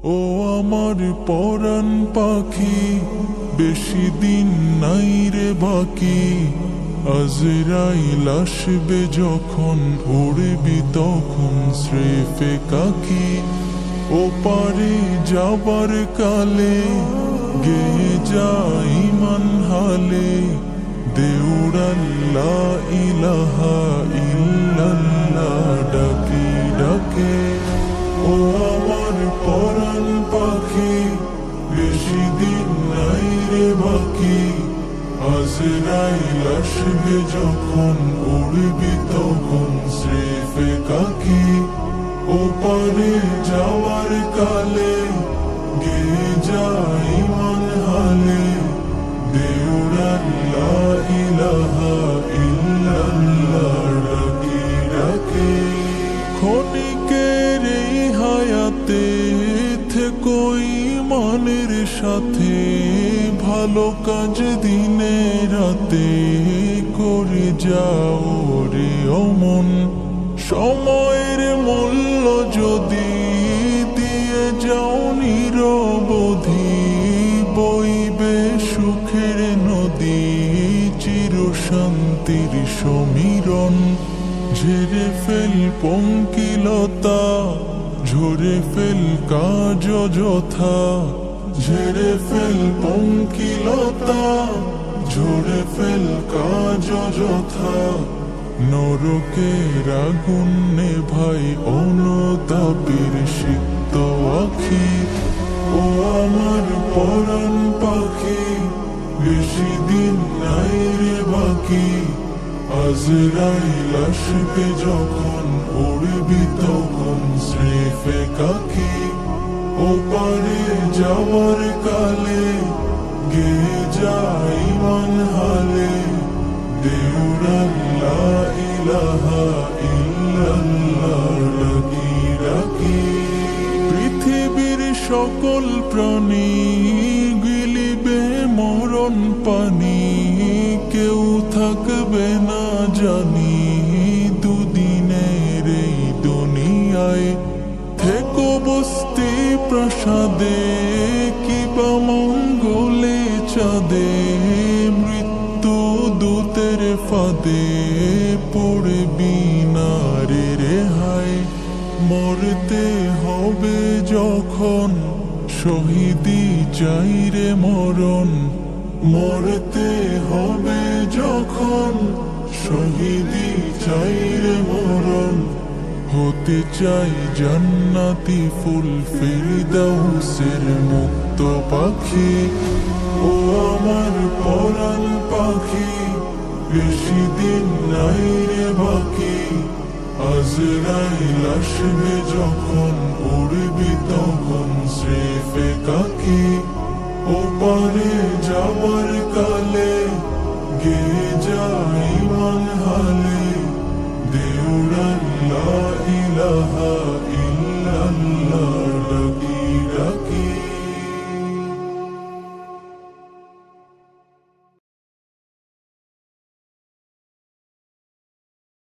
ও আমার পরাণ পাখি, বেশি দিন নাই রে বাকি। আজরাইল আসবে যখন, উড়বি তখন স্রেফে কাকি। ও পারে যাবার কালে, গেয়ে যায় ইমান হালে, দেউড়াল্লা ইলাহা ইল্লাল্লাহ ডাকি ডাকে। ও আমার পরাণ পাখি, বেশি দিন নাই রে বাকি। আজরাইল আসবে যখন, উড়বি তখন স্রেফে কাকি। ও পারে যাওয়ার কালে, গেয়ে যায় ইমান হালে, দেউড়াল্লা ইলাহা ইল্লাল্লাহ ডাকি ডাকে। ক্ষণিকের এই হায়াতে থেকো ঈমানের সাথে, ভালো কাজ দিনে রাতে করে যাও রে অমন। সময়ের মূল্য যদি দিয়ে যাও নিরবধি, বইবে সুখের নদী, চির শান্তির সমীরণ। ঝেড়ে ফেল পঙ্কিলতা, ঝরে ফেল কাজ অযথা। ঝেড়ে ফেল পঙ্কিলতা, ঝরে ফেল কাজ অযথা। নরকের আগুন নেভাই অনুতাপের সিক্ত আখি। ও আমার পরাণ পাখি, বেশি দিন নাই রে বাকি। আজরাইল আসবে যখন, উড়বি তখন স্রেফে কাকি। ও পারে যাওয়ার কালে, গেয়ে যায় ইমান হালে, দেউড়াল্লা ইলাহা ইল্লাল্লাহ ডাকি ডাকি। পৃথিবীর সকল প্রাণী গিলিবে মরণ পানি, কেউ থাকবে না জানি দুদিনের এই দুনিয়ায়। থেকো বস্তি প্রাসাদে, কিবা মঙ্গলে চাঁদে, মৃত্যু দূতের ফাঁদে পড়বি না রে রেহাই। মরতে হবে যখন, শহীদি চাই রে মরণ। মরতে হবে যখন, শহীদি চাই রে মরণ। হতে চাই জান্নাতি ফুল, ফেরদাউসের মুক্ত পাখি। ও আমার পরাণ পাখি, বেশি দিন নাই রে বাকি। আজরাইল আসবে যখন, উড়বি তখন স্রেফে কাকি। ও পারে